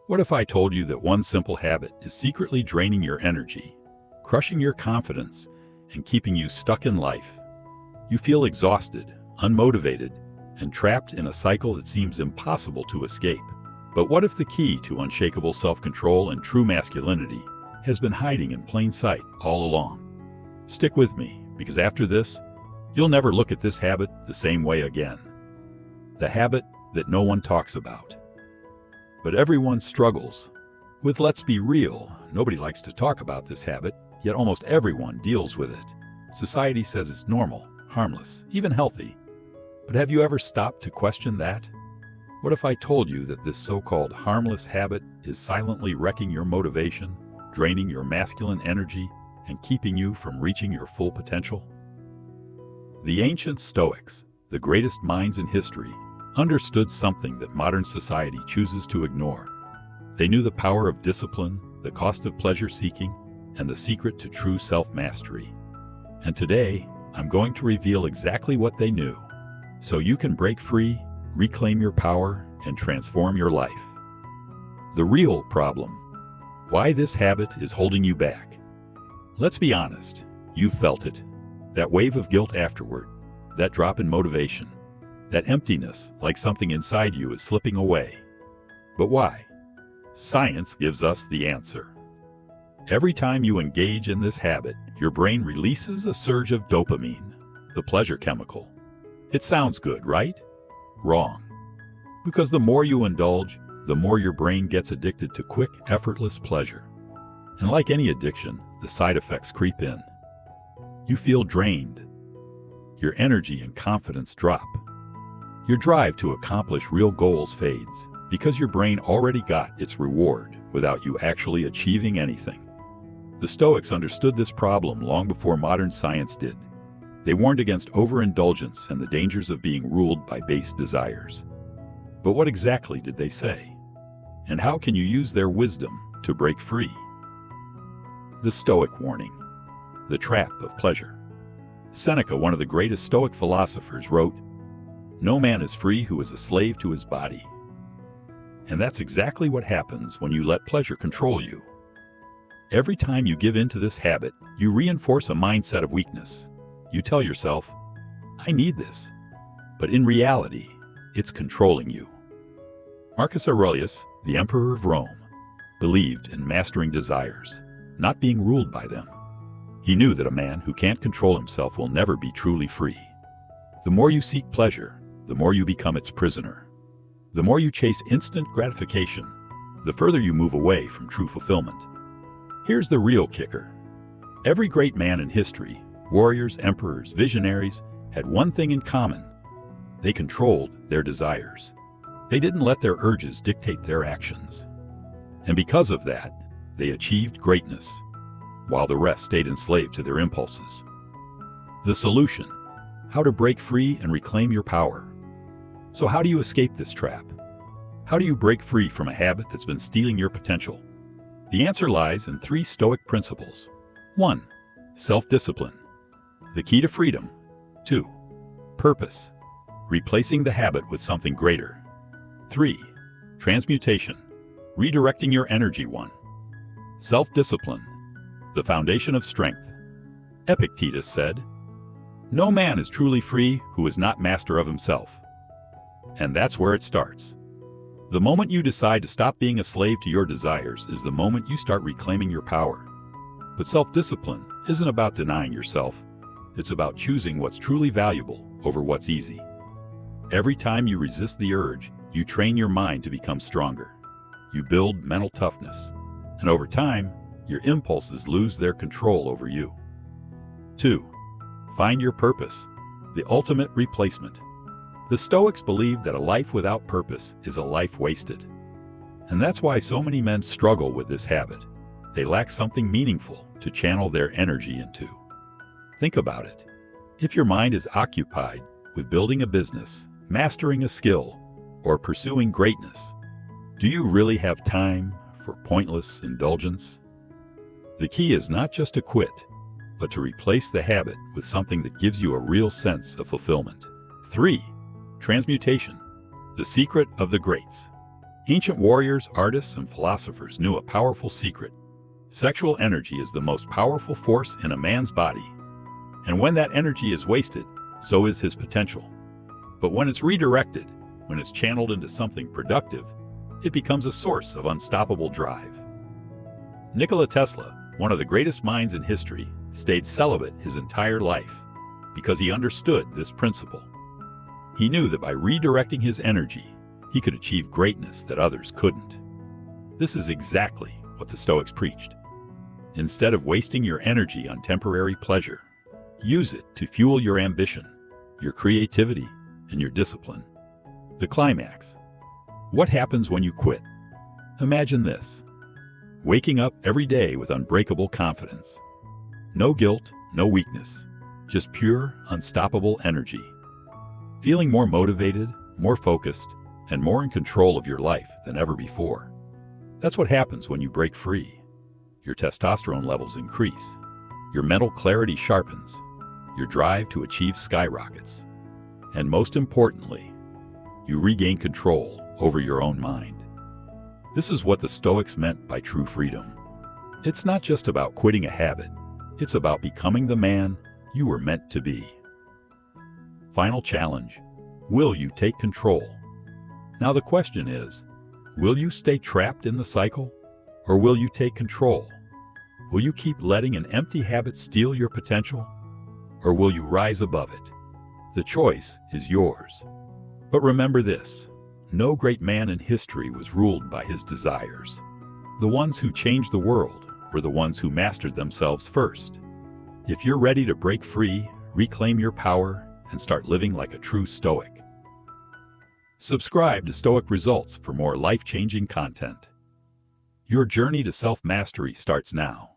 What if I told you that one simple habit is secretly draining your energy, crushing your confidence, and keeping you stuck in life? You feel exhausted, unmotivated, and trapped in a cycle that seems impossible to escape. But what if the key to unshakable self-control and true masculinity has been hiding in plain sight all along? Stick with me, because after this, you'll never look at this habit the same way again. The habit that no one talks about, but everyone struggles with. Let's be real, nobody likes to talk about this habit, yet almost everyone deals with it. Society says it's normal, harmless, even healthy. But have you ever stopped to question that? What if I told you that this so-called harmless habit is silently wrecking your motivation, draining your masculine energy, and keeping you from reaching your full potential? The ancient Stoics, the greatest minds in history, understood something that modern society chooses to ignore. They knew the power of discipline, the cost of pleasure-seeking, and the secret to true self-mastery. And today, I'm going to reveal exactly what they knew, so you can break free, reclaim your power, and transform your life. The real problem: why this habit is holding you back. Let's be honest, you've felt it. That wave of guilt afterward, that drop in motivation, that emptiness, like something inside you is slipping away. But why? Science gives us the answer. Every time you engage in this habit, your brain releases a surge of dopamine, the pleasure chemical. It sounds good, right? Wrong. Because the more you indulge, the more your brain gets addicted to quick, effortless pleasure. And like any addiction, the side effects creep in. You feel drained. Your energy and confidence drop. Your drive to accomplish real goals fades, because your brain already got its reward without you actually achieving anything. The Stoics understood this problem long before modern science did. They warned against overindulgence and the dangers of being ruled by base desires. But what exactly did they say? And how can you use their wisdom to break free? The Stoic warning: the trap of pleasure. Seneca, one of the greatest Stoic philosophers, wrote, "No man is free who is a slave to his body." And that's exactly what happens when you let pleasure control you. Every time you give in to this habit, you reinforce a mindset of weakness. You tell yourself, "I need this." But in reality, it's controlling you. Marcus Aurelius, the emperor of Rome, believed in mastering desires, not being ruled by them. He knew that a man who can't control himself will never be truly free. The more you seek pleasure, the more you become its prisoner. The more you chase instant gratification, the further you move away from true fulfillment. Here's the real kicker. Every great man in history, warriors, emperors, visionaries, had one thing in common. They controlled their desires. They didn't let their urges dictate their actions. And because of that, they achieved greatness, while the rest stayed enslaved to their impulses. The solution: how to break free and reclaim your power. So how do you escape this trap? How do you break free from a habit that's been stealing your potential? The answer lies in 3 Stoic principles. 1. Self-discipline, the key to freedom. 2. Purpose, replacing the habit with something greater. 3. Transmutation, redirecting your energy. 1. Self-discipline, the foundation of strength. Epictetus said, "No man is truly free who is not master of himself." And that's where it starts. The moment you decide to stop being a slave to your desires is the moment you start reclaiming your power. But self-discipline isn't about denying yourself. It's about choosing what's truly valuable over what's easy. Every time you resist the urge, you train your mind to become stronger. You build mental toughness. And over time, your impulses lose their control over you. 2. Find your purpose, the ultimate replacement. The Stoics believed that a life without purpose is a life wasted. And that's why so many men struggle with this habit. They lack something meaningful to channel their energy into. Think about it. If your mind is occupied with building a business, mastering a skill, or pursuing greatness, do you really have time for pointless indulgence? The key is not just to quit, but to replace the habit with something that gives you a real sense of fulfillment. 3. Transmutation, the secret of the greats. Ancient warriors, artists, and philosophers knew a powerful secret. Sexual energy is the most powerful force in a man's body. And when that energy is wasted, so is his potential. But when it's redirected, when it's channeled into something productive, it becomes a source of unstoppable drive. Nikola Tesla, one of the greatest minds in history, stayed celibate his entire life because he understood this principle. He knew that by redirecting his energy, he could achieve greatness that others couldn't. This is exactly what the Stoics preached. Instead of wasting your energy on temporary pleasure, use it to fuel your ambition, your creativity, and your discipline. The climax. What happens when you quit? Imagine this. Waking up every day with unbreakable confidence. No guilt, no weakness, just pure, unstoppable energy. Feeling more motivated, more focused, and more in control of your life than ever before. That's what happens when you break free. Your testosterone levels increase. Your mental clarity sharpens. Your drive to achieve skyrockets. And most importantly, you regain control over your own mind. This is what the Stoics meant by true freedom. It's not just about quitting a habit. It's about becoming the man you were meant to be. Final challenge. Will you take control? Now the question is, will you stay trapped in the cycle? Or will you take control? Will you keep letting an empty habit steal your potential? Or will you rise above it? The choice is yours. But remember this, no great man in history was ruled by his desires. The ones who changed the world were the ones who mastered themselves first. If you're ready to break free, reclaim your power, and start living like a true Stoic, subscribe to Stoic Results for more life-changing content. Your journey to self-mastery starts now.